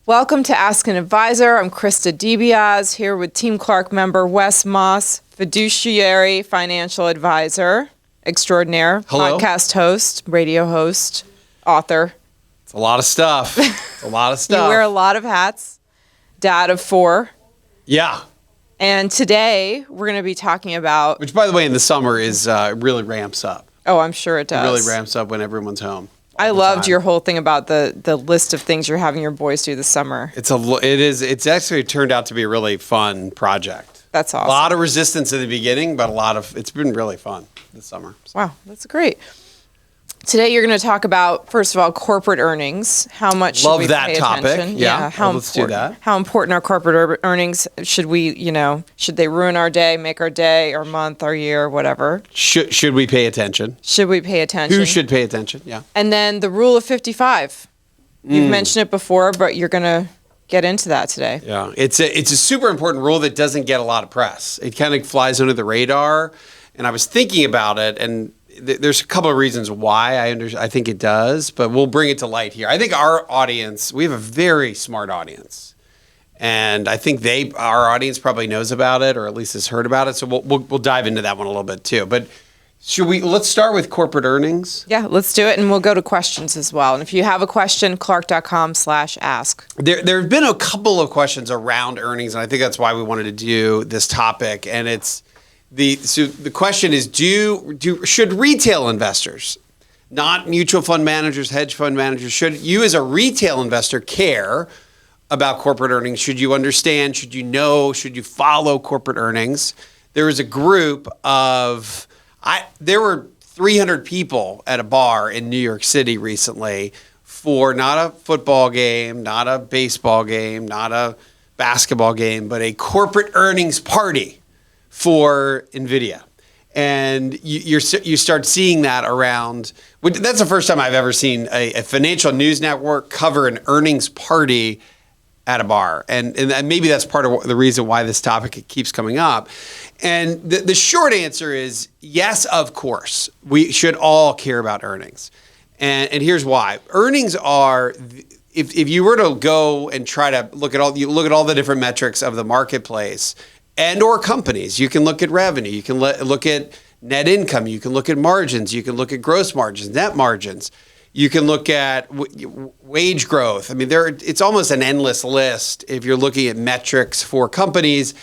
Welcome to Ask an Advisor. I'm Krista DiBiase here with Team Clark member Wes Moss, Fiduciary financial advisor extraordinaire, Hello. podcast host, radio host, author. It's a lot of stuff. It's a lot of stuff. You wear a lot of hats, dad of 4. Yeah. And today we're going to be talking about... Which, by the way, in the summer is really ramps up. Oh, I'm sure it does. It really ramps up when everyone's home. I loved your whole thing about the list of things you're having your boys do this summer. It's actually turned out to be a really fun project. That's awesome. A lot of resistance in the beginning, but it's been really fun this summer. Wow, that's great. Today you're going to talk about, first of all, corporate earnings. How much should we pay attention? Love that topic. Yeah, let's do that. How important are corporate earnings? Should they ruin our day, make our day, our month, our year, whatever? Should we pay attention? Should we pay attention? Who should pay attention? Yeah. And then the rule of 55. You've mentioned it before, but you're going to get into that today. Yeah, it's a super important rule that doesn't get a lot of press. It kind of flies under the radar, and I was thinking about it, and there's a couple of reasons why I think it does, but we'll bring it to light here. I think our audience, we have a very smart audience, and I think our audience probably knows about it, or at least has heard about it. So we'll dive into that one a little bit too. But let's start with corporate earnings. Yeah, let's do it, and we'll go to questions as well. And if you have a question, clark.com/ask. There have been a couple of questions around earnings, and I think that's why we wanted to do this topic. And the question is, should retail investors, not mutual fund managers, hedge fund managers, should you as a retail investor care about corporate earnings? Should you understand? Should you know? Should you follow corporate earnings? There was a group there were 300 people at a bar in New York City recently for not a football game, not a baseball game, not a basketball game, but a corporate earnings party for NVIDIA. And you start seeing that around. That's the first time I've ever seen a financial news network cover an earnings party at a bar. And maybe that's part of the reason why this topic keeps coming up. And the short answer is yes, of course. We should all care about earnings. And here's why. Earnings are, if you were to go and try to look at all the different metrics of the marketplace, and or companies. You can look at revenue. You can look at net income. You can look at margins. You can look at gross margins, net margins. You can look at wage growth. I mean, it's almost an endless list if you're looking at metrics for companies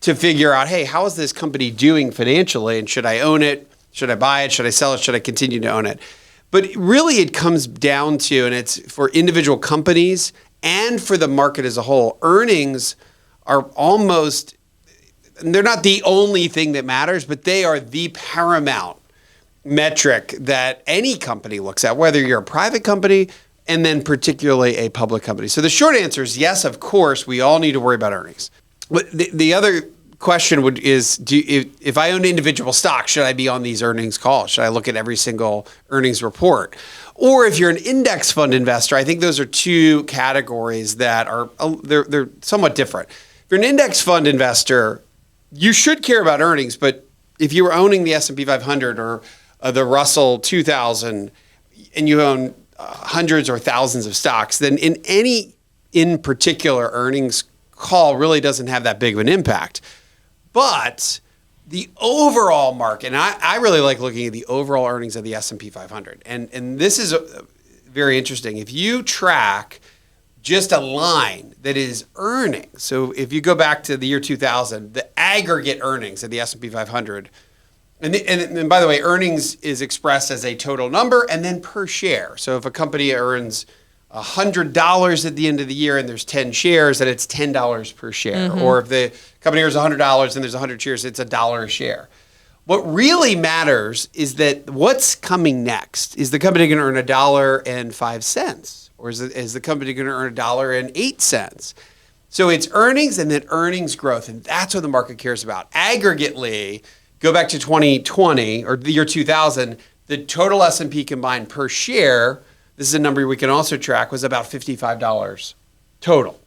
to figure out, hey, how is this company doing financially? And should I own it? Should I buy it? Should I sell it? Should I continue to own it? But really it comes down to, and it's for individual companies and for the market as a whole, earnings are almost... they're not the only thing that matters, but they are the paramount metric that any company looks at, whether you're a private company and then particularly a public company. So the short answer is yes, of course, we all need to worry about earnings. The other question is, if I own individual stocks, should I be on these earnings calls? Should I look at every single earnings report? Or if you're an index fund investor, I think those are two categories that are they're somewhat different. If you're an index fund investor, you should care about earnings, but if you were owning the S&P 500 or the Russell 2000 and you own hundreds or thousands of stocks, then in particular earnings call really doesn't have that big of an impact. But the overall market, and I really like looking at the overall earnings of the S&P 500, and this is very interesting. If you track just a line that is earnings. So if you go back to the year 2000, the aggregate earnings of the S&P 500, and by the way, earnings is expressed as a total number and then per share. So if a company earns $100 at the end of the year and there's 10 shares, then it's $10 per share. Mm-hmm. Or if the company earns $100 and there's 100 shares, it's $1 a share. What really matters is that what's coming next. Is the company going to earn $1.05? Or is the company going to earn $1.08? So it's earnings and then earnings growth, and that's what the market cares about. Aggregately, go back to 2020 or the year 2000, the total S&P combined per share, this is a number we can also track, was about $55 total.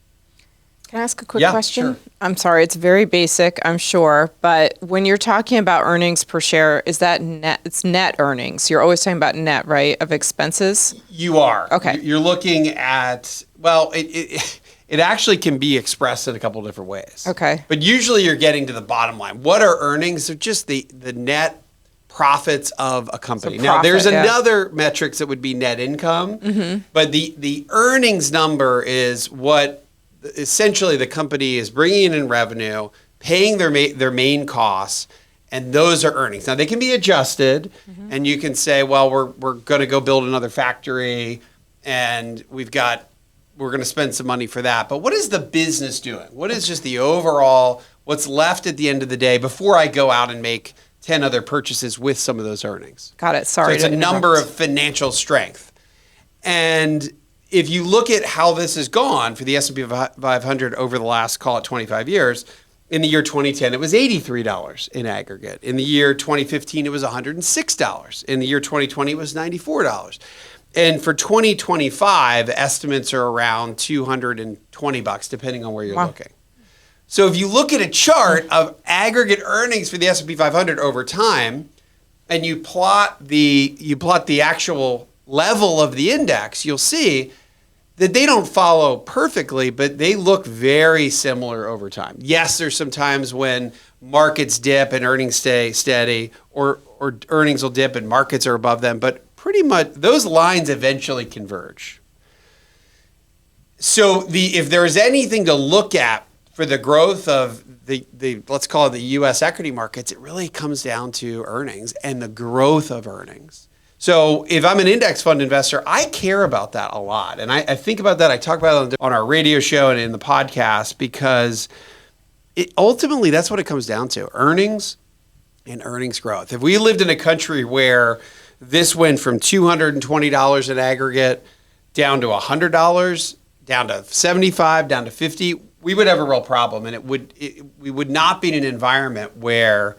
Can I ask a quick Yeah, question? sure. I'm sorry, it's very basic, I'm sure, but when you're talking about earnings per share, is that net? It's net earnings. You're always talking about net, right, of expenses? You are. Okay. You're looking at, well, it actually can be expressed in a couple of different ways. Okay. But usually you're getting to the bottom line. What are earnings? They're just the net profits of a company. Now, there's another metrics that would be net income, but the earnings number is what essentially the company is bringing in revenue, paying their main costs, and those are earnings. Now, they can be adjusted, and you can say, well, we're going to go build another factory, and we're going to spend some money for that. But what is the business doing? What is just the overall, what's left at the end of the day before I go out and make 10 other purchases with some of those earnings? Got it. Sorry. So it's a number of financial strength. And if you look at how this has gone for the S&P 500 over the last, call it 25 years, in the year 2010, it was $83 in aggregate. In the year 2015, it was $106. In the year 2020, it was $94. And for 2025, estimates are around $220, depending on where you're looking. So if you look at a chart of aggregate earnings for the S&P 500 over time, and you plot the actual level of the index, you'll see that they don't follow perfectly, but they look very similar over time. Yes, there's some times when markets dip and earnings stay steady, or earnings will dip and markets are above them, but pretty much those lines eventually converge. So if there is anything to look at for the growth of the let's call it the U.S. equity markets, it really comes down to earnings and the growth of earnings. So if I'm an index fund investor, I care about that a lot. And I think about that. I talk about it on our radio show and in the podcast because ultimately that's what it comes down to, earnings and earnings growth. If we lived in a country where this went from $220 in aggregate down to $100, down to $75, down to $50, we would have a real problem. And we would not be in an environment where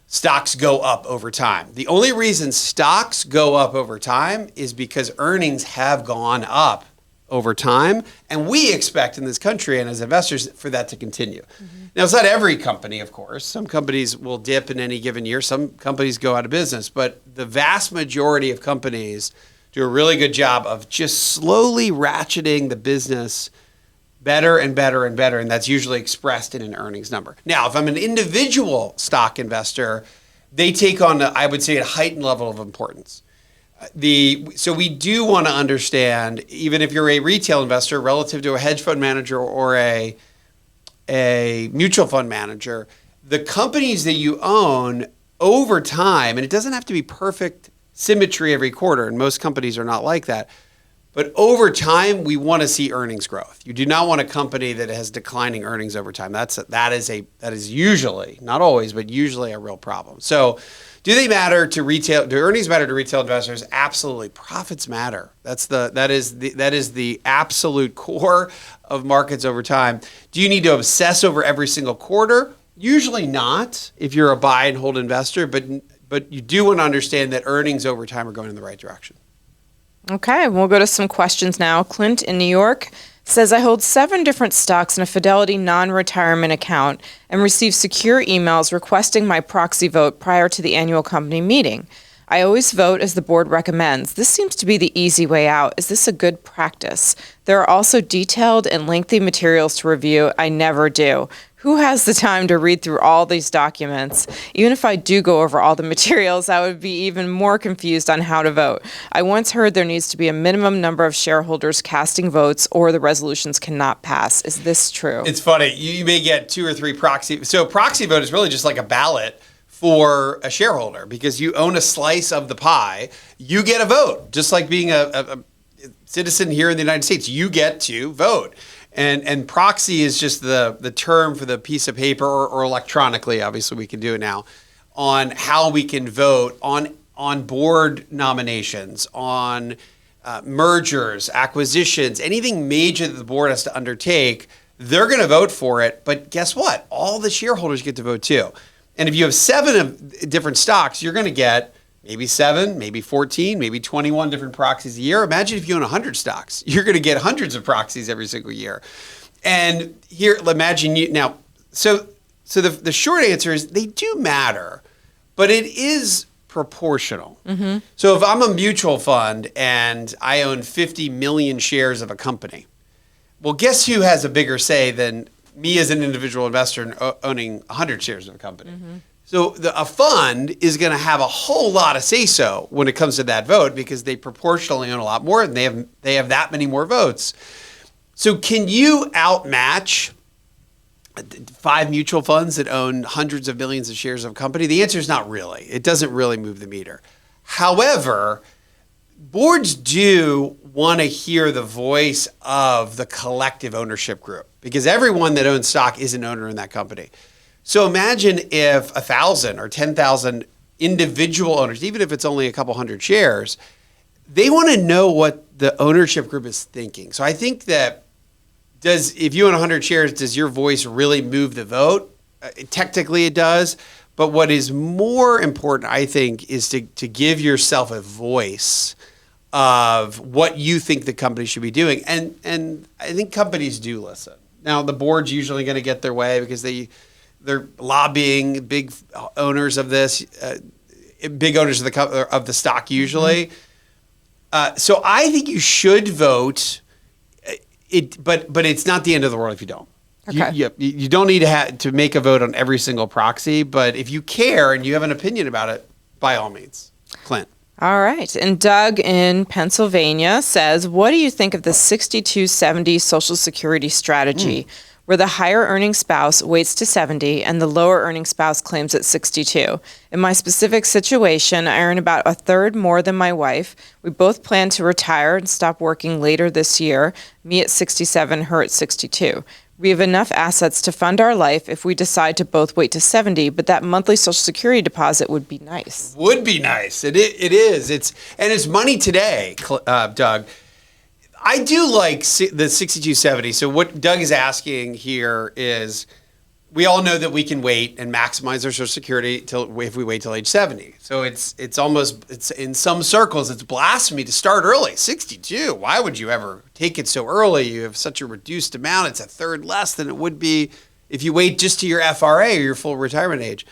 stocks go up over time. The only reason stocks go up over time is because earnings have gone up over time. And we expect in this country and as investors for that to continue. Now, it's not every company, of course. Some companies will dip in any given year. Some companies go out of business. But the vast majority of companies do a really good job of just slowly ratcheting the business better and better and better, and that's usually expressed in an earnings number. Now, if I'm an individual stock investor, they take on, I would say, a heightened level of importance. So we do want to understand, even if you're a retail investor relative to a hedge fund manager or a mutual fund manager, the companies that you own over time, and it doesn't have to be perfect symmetry every quarter, and most companies are not like that, but over time, we want to see earnings growth. You do not want a company that has declining earnings over time. That is usually, not always, but usually a real problem. So, do they matter to retail? Do earnings matter to retail investors? Absolutely. Profits matter. That is the absolute core of markets over time. Do you need to obsess over every single quarter? Usually not. If you're a buy and hold investor, but you do want to understand that earnings over time are going in the right direction. Okay, we'll go to some questions now. Clint in New York says, I hold 7 different stocks in a Fidelity non-retirement account and receive secure emails requesting my proxy vote prior to the annual company meeting. I always vote as the board recommends. This seems to be the easy way out. Is this a good practice? There are also detailed and lengthy materials to review. I never do. Who has the time to read through all these documents? Even if I do go over all the materials, I would be even more confused on how to vote. I once heard there needs to be a minimum number of shareholders casting votes or the resolutions cannot pass. Is this true? It's funny. You may get 2 or 3 proxy. So proxy vote is really just like a ballot for a shareholder because you own a slice of the pie. You get a vote, just like being a citizen here in the United States. You get to vote. And proxy is just the term for the piece of paper or electronically, obviously we can do it now, on how we can vote on board nominations, on mergers, acquisitions, anything major that the board has to undertake. They're going to vote for it. But guess what? All the shareholders get to vote too. And if you have 7 of different stocks, you're going to get maybe 7, maybe 14, maybe 21 different proxies a year. Imagine if you own 100 stocks. You're going to get hundreds of proxies every single year. And here, imagine you now. So the short answer is they do matter, but it is proportional. So if I'm a mutual fund and I own 50 million shares of a company, well, guess who has a bigger say than me as an individual investor owning 100 shares of a company? So a fund is going to have a whole lot of say-so when it comes to that vote because they proportionally own a lot more and they have that many more votes. So can you outmatch 5 mutual funds that own hundreds of millions of shares of a company? The answer is not really. It doesn't really move the meter. However, boards do want to hear the voice of the collective ownership group because everyone that owns stock is an owner in that company. So imagine if 1,000 or 10,000 individual owners, even if it's only a couple hundred shares, they want to know what the ownership group is thinking. So I think that if you own 100 shares, does your voice really move the vote? Technically it does. But what is more important, I think, is to give yourself a voice of what you think the company should be doing. And I think companies do listen. Now, the board's usually going to get their way because they're lobbying big owners of this, big owners of the stock usually. So I think you should vote. But it's not the end of the world if you don't. Okay. You don't need to make a vote on every single proxy, but if you care and you have an opinion about it, by all means. Clint. All right. And Doug in Pennsylvania says, what do you think of the 6270 Social Security strategy, where the higher earning spouse waits to 70 and the lower earning spouse claims at 62? In my specific situation, I earn about a third more than my wife. We both plan to retire and stop working later this year, me at 67, her at 62. We have enough assets to fund our life if we decide to both wait to 70, but that monthly Social Security deposit would be nice. Would be nice. It is. It's money today, Doug. I do like the 6270. So what Doug is asking here is, we all know that we can wait and maximize our Social Security if we wait till age 70. So it's in some circles, it's blasphemy to start early. 62. Why would you ever take it so early? You have such a reduced amount. It's a third less than it would be if you wait just to your FRA or your full retirement age.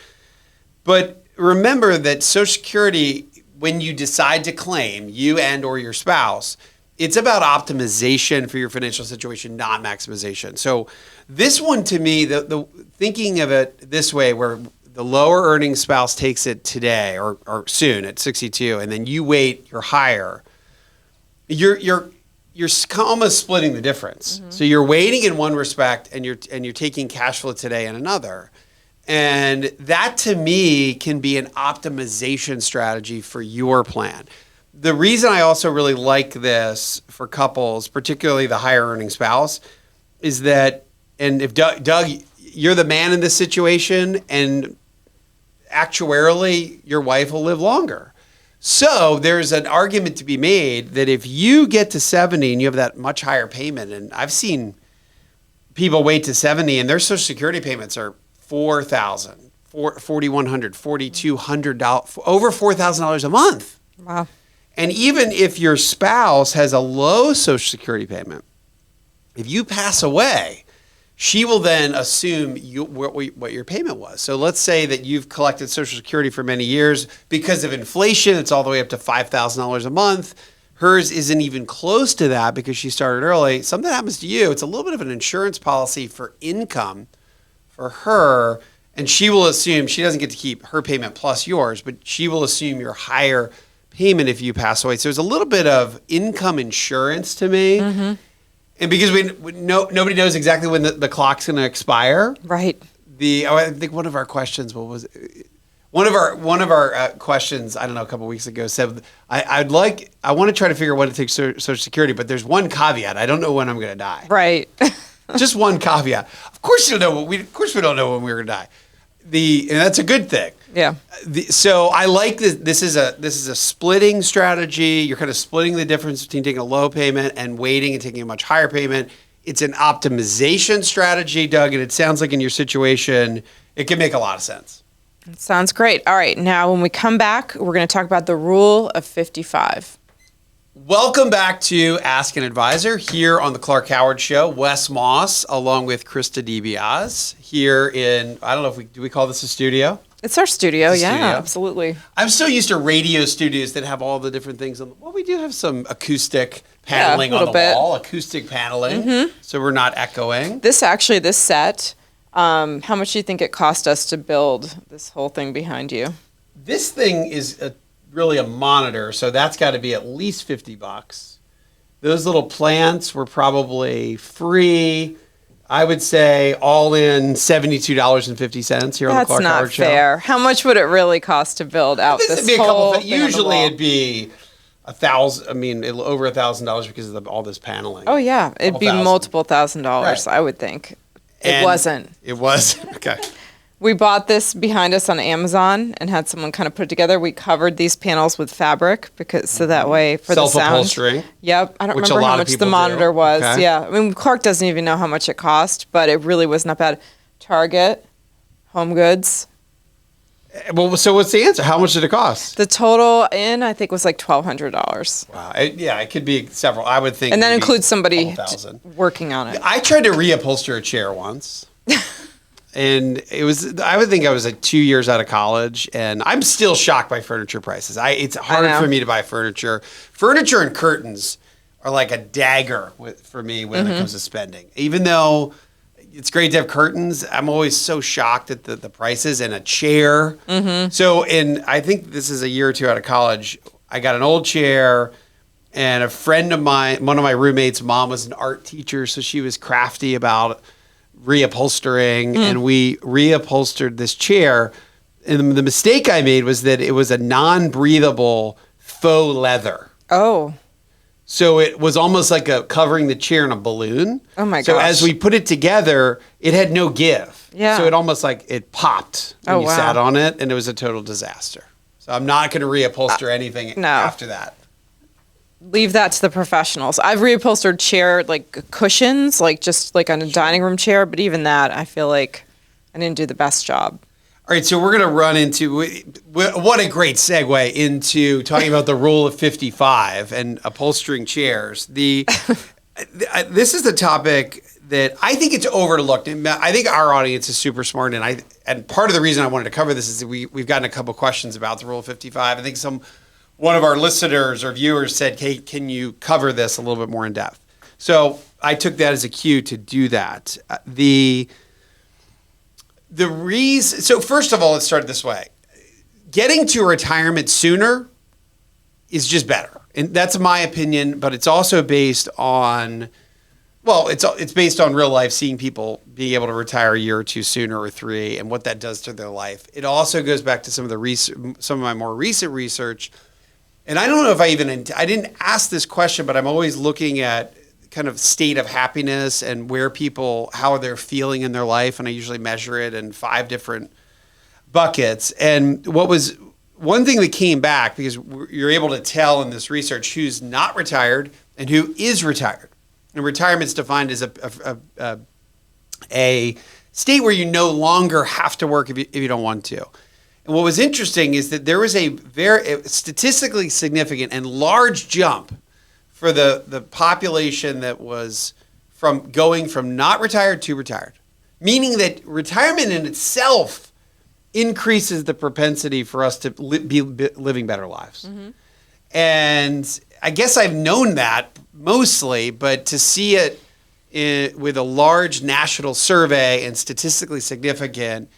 But remember that Social Security, when you decide to claim, you and or your spouse, it's about optimization for your financial situation, not maximization. So this one, to me, the thinking of it this way, where the lower earning spouse takes it today or soon at 62, and then you wait, you're higher, you're almost splitting the difference. So you're waiting in one respect, and you're taking cash flow today in another. And that, to me, can be an optimization strategy for your plan. The reason I also really like this for couples, particularly the higher earning spouse, is that, and if Doug, you're the man in this situation, and actuarially your wife will live longer. So there's an argument to be made that if you get to 70 and you have that much higher payment, and I've seen people wait to 70 and their Social Security payments are $4,000, $4,100, $4,200, over $4,000 a month. Wow. And even if your spouse has a low Social Security payment, if you pass away, she will then assume what your payment was. So let's say that you've collected Social Security for many years. Because of inflation, it's all the way up to $5,000 a month. Hers isn't even close to that because she started early. Something happens to you, it's a little bit of an insurance policy for income for her, and she will assume she doesn't get to keep her payment plus yours, but she will assume your higher payment if you pass away. So there's a little bit of income insurance to me. And because nobody knows exactly when the clock's going to expire. Right. I think one of our questions, what was it? One of our questions, I don't know, a couple of weeks ago said, I want to try to figure out when to take Social Security, but there's one caveat. I don't know when I'm going to die. Right. Just one caveat. Of course we don't know when we're going to die. And that's a good thing. Yeah. So I like this. This is a splitting strategy. You're kind of splitting the difference between taking a low payment and waiting and taking a much higher payment. It's an optimization strategy, Doug, and it sounds like in your situation, it can make a lot of sense. Sounds great. All right. Now, when we come back, we're going to talk about the rule of 55. Welcome back to Ask an Advisor here on the Clark Howard Show. Wes Moss, along with Krista DiBiase, here in, I don't know if do we call this a studio? It's our studio. It's a yeah, studio. absolutely. I'm so used to radio studios that have all the different things. Well, we do have some acoustic paneling on the wall, acoustic paneling, so we're not echoing. This set, how much do you think it cost us to build this whole thing behind you? This thing is really a monitor, so that's got to be at least $50. Those little plants were probably free. I would say all in $72.50 here on the Clark Howard Show. That's not fair. How much would it really cost to build out this whole thing? Usually it'd be $1,000. I mean, over $1,000 because of all this paneling. Oh yeah, it'd be multiple $1,000s. Right. I would think. It wasn't. It was okay. We bought this behind us on Amazon and had someone kind of put it together. We covered these panels with fabric so that way for the sound. Self-upholstering. Yep. I don't remember how much the monitor was. Okay. Yeah. I mean, Clark doesn't even know how much it cost, but it really was not bad. Target, Home Goods. Well, so what's the answer? How much did it cost? The total I think, was like $1,200. Wow. It could be several. I would think. And that includes somebody working on it. I tried to reupholster a chair once. And I would think I was like 2 years out of college, and I'm still shocked by furniture prices. It's hard for me to buy furniture. Furniture and curtains are like a dagger for me when it comes to spending. Even though it's great to have curtains, I'm always so shocked at the prices, and a chair. So, I think this is a year or two out of college, I got an old chair, and a friend of mine, one of my roommates' mom was an art teacher, so she was crafty about reupholstering, and we reupholstered this chair. And the mistake I made was that it was a non-breathable faux leather. Oh. So it was almost like covering the chair in a balloon. Oh my gosh. So as we put it together, it had no give. Yeah. So it almost like it popped when you sat on it, and it was a total disaster. So I'm not going to reupholster anything after that. Leave that to the professionals. I've reupholstered chair, like cushions, like just like on a dining room chair, but even that, I feel like I didn't do the best job. All right, so we're going to run into, what a great segue into talking about the rule of 55 and upholstering chairs. This is the topic that I think it's overlooked. And I think our audience is super smart, and part of the reason I wanted to cover this is that we've gotten a couple questions about the rule of 55. I think one of our listeners or viewers said, "Hey, can you cover this a little bit more in depth?" So I took that as a cue to do that. So first of all, let's start this way. Getting to retirement sooner is just better. And that's my opinion, but it's also based on, it's based on real life, seeing people being able to retire a year or two sooner or 3 and what that does to their life. It also goes back to some of my more recent research. And I don't know if I didn't ask this question, but I'm always looking at kind of state of happiness and how they're feeling in their life. And I usually measure it in 5 different buckets. And one thing that came back, because you're able to tell in this research who's not retired and who is retired. And retirement's defined as a state where you no longer have to work if you don't want to. And what was interesting is that there was a very statistically significant and large jump for the population that was going from not retired to retired, meaning that retirement in itself increases the propensity for us to be living better lives. And I guess I've known that mostly, but to see it with a large national survey and statistically significant,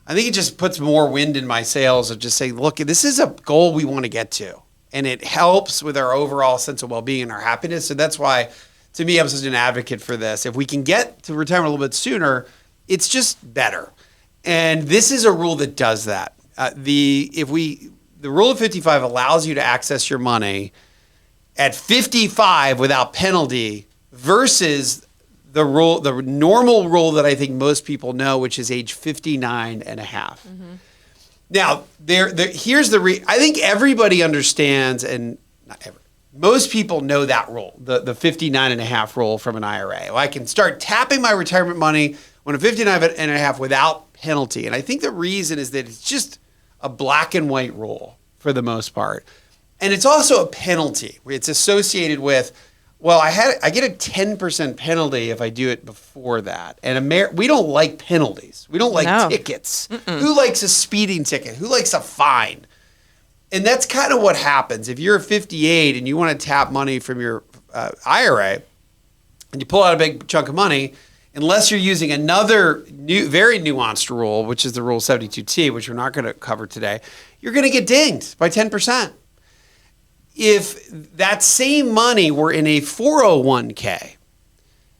I think it just puts more wind in my sails of just saying, look, this is a goal we want to get to. And it helps with our overall sense of well-being and our happiness. So that's why, to me, I'm such an advocate for this. If we can get to retirement a little bit sooner, it's just better. And this is a rule that does that. The rule of 55 allows you to access your money at 55 without penalty versus the normal rule that I think most people know, which is age 59 and a half. Now, I think everybody understands, and not every, most people know that rule, the 59 and a half rule from an IRA. Well, I can start tapping my retirement money when I'm 59 and a half without penalty. And I think the reason is that it's just a black and white rule for the most part. And it's also a penalty. It's associated with, well, I get a 10% penalty if I do it before that. And we don't like penalties. We don't like tickets. Who likes a speeding ticket? Who likes a fine? And that's kind of what happens. If you're 58 and you want to tap money from your IRA and you pull out a big chunk of money, unless you're using another very nuanced rule, which is the Rule 72T, which we're not going to cover today, you're going to get dinged by 10%. If that same money were in a 401k,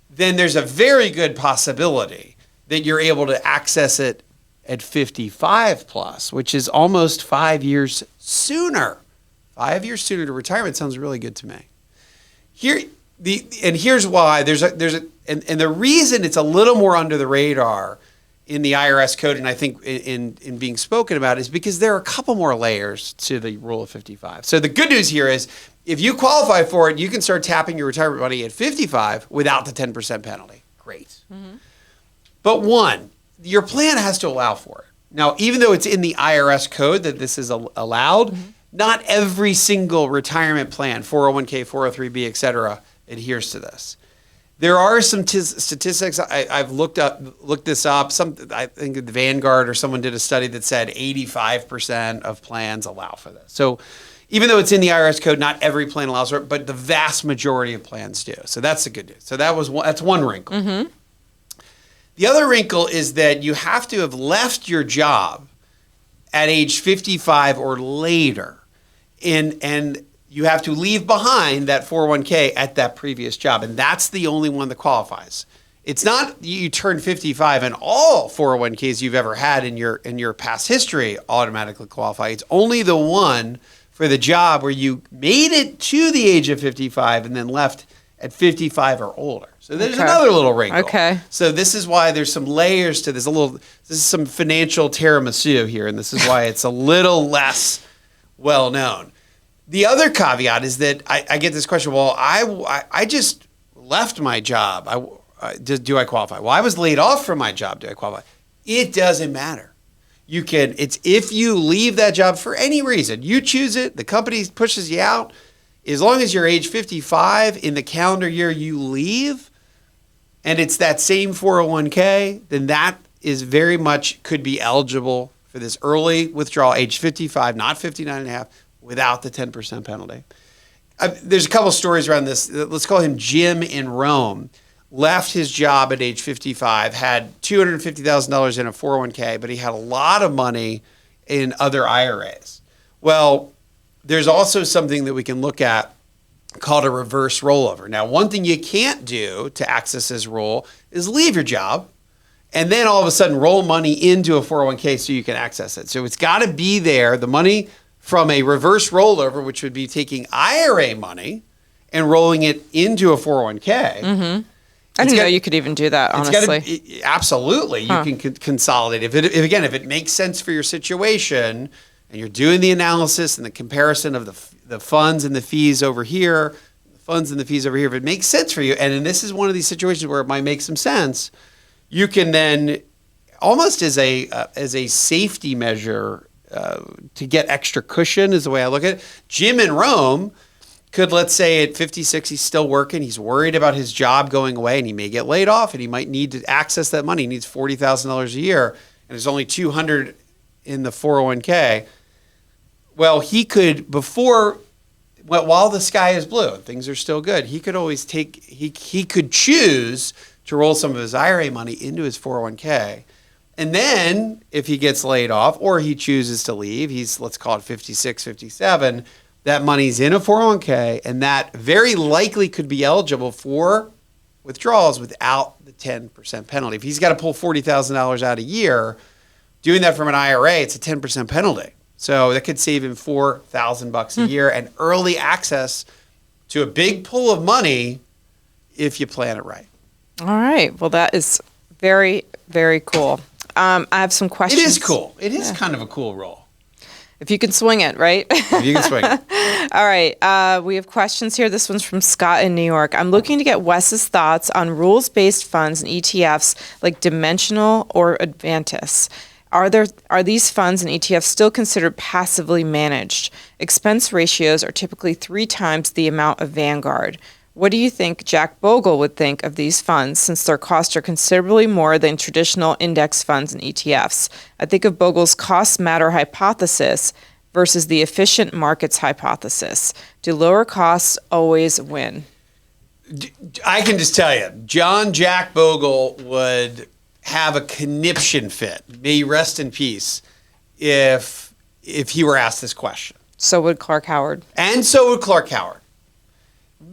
then there's a very good possibility that you're able to access it at 55 plus, which is almost 5 years sooner. 5 years sooner to retirement sounds really good to me. Here's why and the reason it's a little more under the radar in the IRS code, and I think in being spoken about, is because there are a couple more layers to the Rule of 55. So the good news here is if you qualify for it, you can start tapping your retirement money at 55 without the 10% penalty. Great. But one, your plan has to allow for it. Now, even though it's in the IRS code that this is allowed, not every single retirement plan, 401k, 403b, et cetera, adheres to this. There are some statistics. I've looked this up. I think the Vanguard or someone did a study that said 85% of plans allow for this. So even though it's in the IRS code, not every plan allows for it, but the vast majority of plans do. So that's the good news. So that's one wrinkle. The other wrinkle is that you have to have left your job at age 55 or later, and you have to leave behind that 401k at that previous job, and that's the only one that qualifies. It's not you turn 55 and all 401ks you've ever had in your past history automatically qualify. It's only the one for the job where you made it to the age of 55 and then left at 55 or older. So there's another little wrinkle. Okay. So this is why there's some layers to this. This is some financial tiramisu here, and this is why it's a little less well known. The other caveat is that I get this question, well, I just left my job. Do I qualify? Well, I was laid off from my job. Do I qualify? It doesn't matter. It's if you leave that job for any reason, you choose it, the company pushes you out, as long as you're age 55 in the calendar year you leave, and it's that same 401k, then that is very much could be eligible for this early withdrawal, age 55, not 59 and a half, without the 10% penalty. There's a couple stories around this. Let's call him Jim in Rome. Left his job at age 55, had $250,000 in a 401k, but he had a lot of money in other IRAs. Well, there's also something that we can look at called a reverse rollover. Now, one thing you can't do to access this rule is leave your job and then all of a sudden roll money into a 401k so you can access it. So it's got to be there. The money from a reverse rollover, which would be taking IRA money and rolling it into a 401k. I didn't know you could even do that, honestly. Absolutely. You can consolidate. If it makes sense for your situation and you're doing the analysis and the comparison of the funds and the fees over here, the funds and the fees over here, if it makes sense for you, and this is one of these situations where it might make some sense, you can then almost as a safety measure to get extra cushion is the way I look at it. Jim in Rome could, let's say at 56, he's still working. He's worried about his job going away and he may get laid off and he might need to access that money. He needs $40,000 a year and there's only $200 in the 401k. Well, he could, while the sky is blue and things are still good, he could always he could choose to roll some of his IRA money into his 401k. And then if he gets laid off or he chooses to leave, he's, let's call it 56, 57, that money's in a 401k, and that very likely could be eligible for withdrawals without the 10% penalty. If he's got to pull $40,000 out a year, doing that from an IRA, it's a 10% penalty. So that could save him $4,000 a year and early access to a big pool of money if you plan it right. All right. Well, that is very, very cool. I have some questions. It is cool. It is kind of a cool role. If you can swing it, right? If you can swing it. All right. We have questions here. This one's from Scott in New York. I'm looking to get Wes's thoughts on rules-based funds and ETFs like Dimensional or Avantis. Are these funds and ETFs still considered passively managed? Expense ratios are typically 3 times the amount of Vanguard. What do you think Jack Bogle would think of these funds, since their costs are considerably more than traditional index funds and ETFs? I think of Bogle's cost matter hypothesis versus the efficient markets hypothesis. Do lower costs always win? I can just tell you, Jack Bogle would have a conniption fit, may he rest in peace, if he were asked this question. So would Clark Howard. And so would Clark Howard.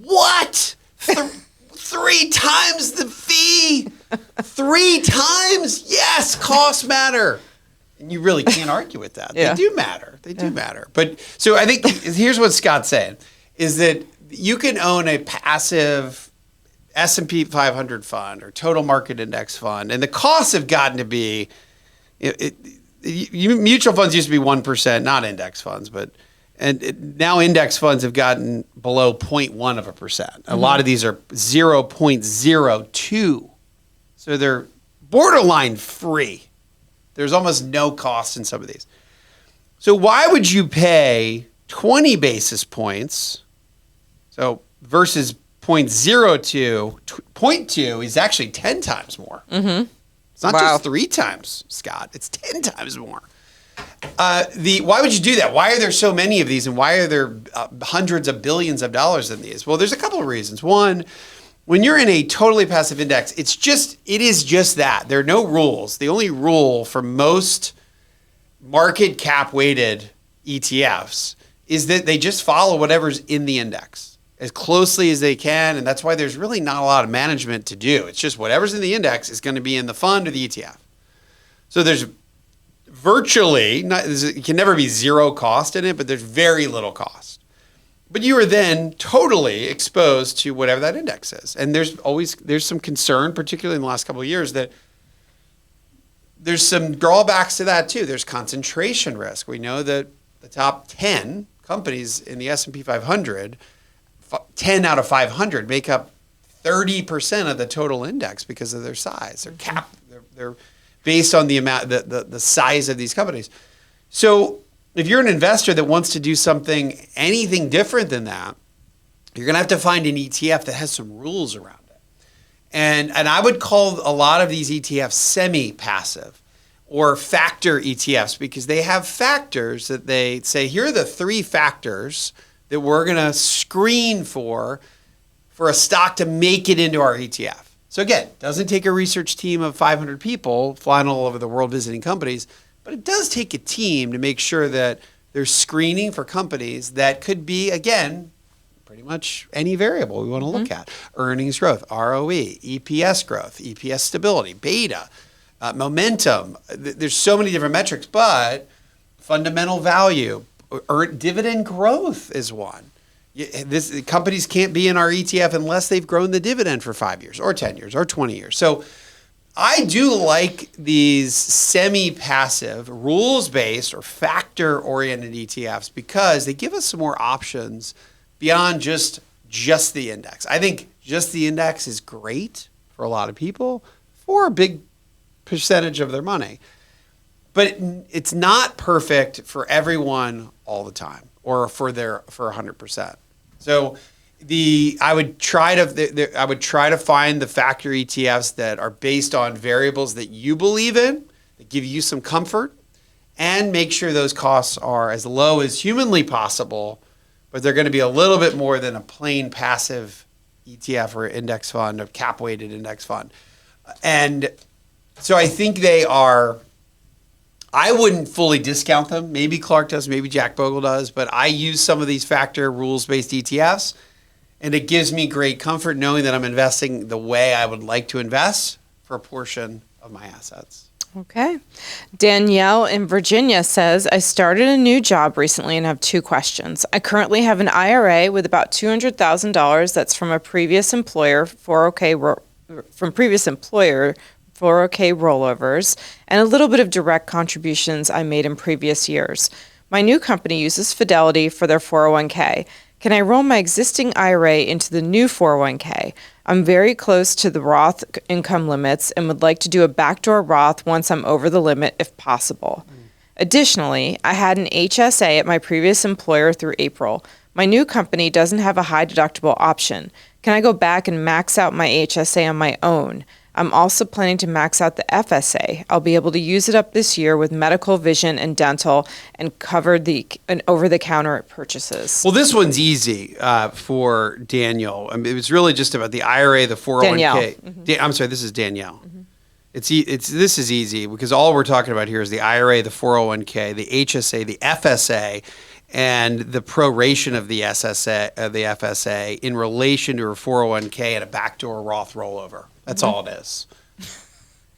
What? 3 times the fee? 3 times? Yes, costs matter. And you really can't argue with that. Yeah. They do matter. They do matter. But so I think here's what Scott's saying, is that you can own a passive S&P 500 fund or total market index fund, and the costs have gotten to be, mutual funds used to be 1%, not index funds, but now index funds have gotten below 0.1%. A lot of these are 0.02. So they're borderline free. There's almost no cost in some of these. So why would you pay 20 basis points? So versus 0.02, 0.2 is actually 10 times more. Mm-hmm. It's not just 3 times, Scott. It's 10 times more. Why would you do that? Why are there so many of these, and why are there hundreds of billions of dollars in these? Well, there's a couple of reasons. One, when you're in a totally passive index, it is just that. There are no rules. The only rule for most market cap weighted ETFs is that they just follow whatever's in the index as closely as they can, and that's why there's really not a lot of management to do. It's just whatever's in the index is going to be in the fund or the ETF. So there's virtually, it can never be zero cost in it, but there's very little cost. But you are then totally exposed to whatever that index is. And there's some concern, particularly in the last couple of years, that there's some drawbacks to that too. There's concentration risk. We know that the top 10 companies in the S&P 500, 10 out of 500 make up 30% of the total index because of their size. They're capped. They're based on the amount, the size of these companies. So if you're an investor that wants to do anything different than that, you're going to have to find an ETF that has some rules around it. And I would call a lot of these ETFs semi-passive or factor ETFs, because they have factors that they say, here are the 3 factors that we're going to screen for a stock to make it into our ETF. So again, it doesn't take a research team of 500 people flying all over the world visiting companies, but it does take a team to make sure that they're screening for companies that could be, again, pretty much any variable we want to look at. Earnings growth, ROE, EPS growth, EPS stability, beta, momentum. There's so many different metrics, but fundamental value, dividend growth is one. Companies can't be in our ETF unless they've grown the dividend for 5 years or 10 years or 20 years. So I do like these semi-passive, rules-based or factor-oriented ETFs because they give us some more options beyond just the index. I think just the index is great for a lot of people for a big percentage of their money. But it's not perfect for everyone all the time or for 100%. So I would try to find the factor ETFs that are based on variables that you believe in, that give you some comfort, and make sure those costs are as low as humanly possible, but they're going to be a little bit more than a plain passive ETF or index fund, a cap-weighted index fund. And so I think they are. I wouldn't fully discount them. Maybe Clark does, maybe Jack Bogle does, but I use some of these factor rules-based ETFs, and it gives me great comfort knowing that I'm investing the way I would like to invest for a portion of my assets. Okay. Danielle in Virginia says, I started a new job recently and have 2 questions. I currently have an IRA with about $200,000 that's from a previous employer, 401k rollovers, and a little bit of direct contributions I made in previous years. My new company uses Fidelity for their 401k. Can I roll my existing IRA into the new 401k? I'm very close to the Roth income limits and would like to do a backdoor Roth once I'm over the limit if possible. Additionally, I had an HSA at my previous employer through April. My new company doesn't have a high deductible option. Can I go back and max out my HSA on my own? I'm also planning to max out the FSA. I'll be able to use it up this year with medical, vision, and dental and cover and over-the-counter purchases. Well, this one's easy for Danielle. I mean, it was really just about the IRA, the 401k. Danielle. Mm-hmm. I'm sorry, this is Danielle. Mm-hmm. This is easy because all we're talking about here is the IRA, the 401k, the HSA, the FSA, and the proration of the FSA in relation to her 401k and a backdoor Roth rollover. That's all it is.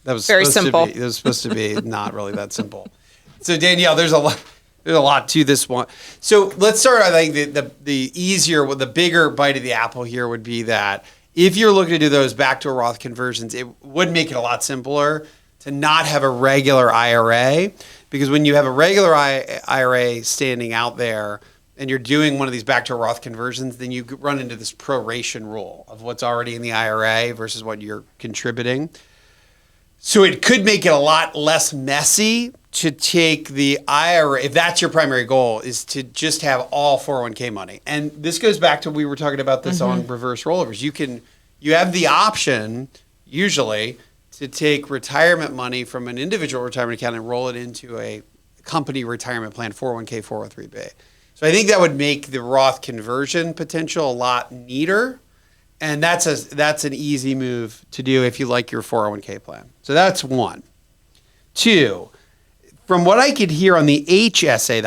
That was very simple. It was supposed to be not really that simple. So Danielle, there's a lot to this one. So let's start. I think the bigger bite of the apple here would be that if you're looking to do those backdoor Roth conversions, it would make it a lot simpler to not have a regular IRA, because when you have a regular IRA standing out there and you're doing one of these backdoor Roth conversions, then you run into this proration rule of what's already in the IRA versus what you're contributing. So it could make it a lot less messy to take the IRA, if that's your primary goal, is to just have all 401k money. And this goes back to, we were talking about this on reverse rollovers. You have the option, usually, to take retirement money from an individual retirement account and roll it into a company retirement plan, 401k, 403b. So I think that would make the Roth conversion potential a lot neater, and that's an easy move to do if you like your 401k plan. So that's one. Two, from what I could hear on the HSA,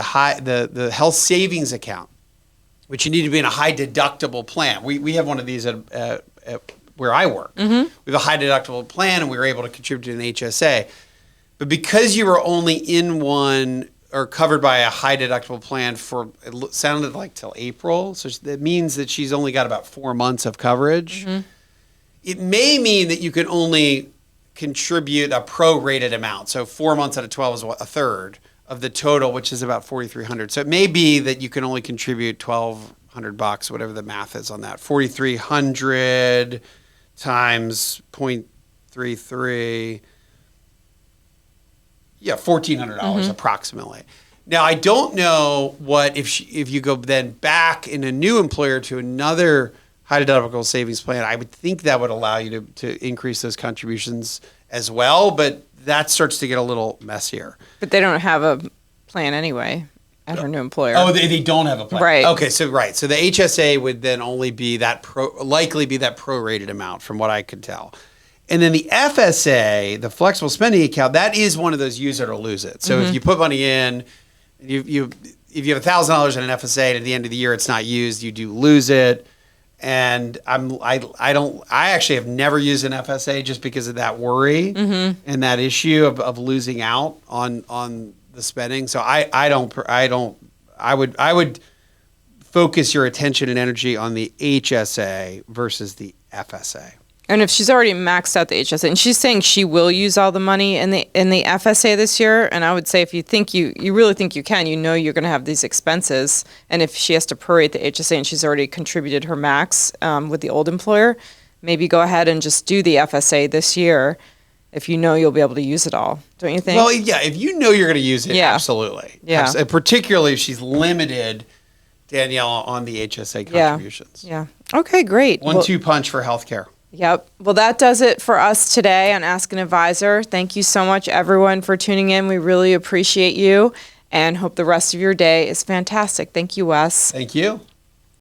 the health savings account, which you need to be in a high deductible plan. We have one of these at where I work. Mm-hmm. We have a high deductible plan, and we were able to contribute to an HSA. But because you were only in one or covered by a high deductible plan for, it sounded like till April. So that means that she's only got about 4 months of coverage. Mm-hmm. It may mean that you can only contribute a prorated amount. So 4 months out of 12 is a third of the total, which is about $4,300. So it may be that you can only contribute $1,200, whatever the math is on that. $4,300 times 0.33. Yeah, $1,400 approximately. Now, I don't know what if you go then back in a new employer to another high deductible savings plan. I would think that would allow you to increase those contributions as well, but that starts to get a little messier. But they don't have a plan anyway at her new employer. Oh, they don't have a plan. Right. Okay, so right. So the HSA would then only be likely be that prorated amount from what I could tell. And then the FSA, the flexible spending account, that is one of those use it or lose it. So if you put money in, if you have $1,000 in an FSA and at the end of the year it's not used, you do lose it. And I actually have never used an FSA just because of that worry and that issue of losing out on the spending. So I would focus your attention and energy on the HSA versus the FSA. And if she's already maxed out the HSA, and she's saying she will use all the money in the FSA this year, and I would say if you think you really think you can, you're going to have these expenses, and if she has to prorate the HSA and she's already contributed her max with the old employer, maybe go ahead and just do the FSA this year if you'll be able to use it all. Don't you think? Well, yeah, if you know you're going to use it, absolutely. Yeah. Particularly if she's limited, Danielle, on the HSA contributions. Yeah. Okay, great. 1-2 punch for healthcare. Yep. Well, that does it for us today on Ask an Advisor. Thank you so much, everyone, for tuning in. We really appreciate you and hope the rest of your day is fantastic. Thank you, Wes. Thank you.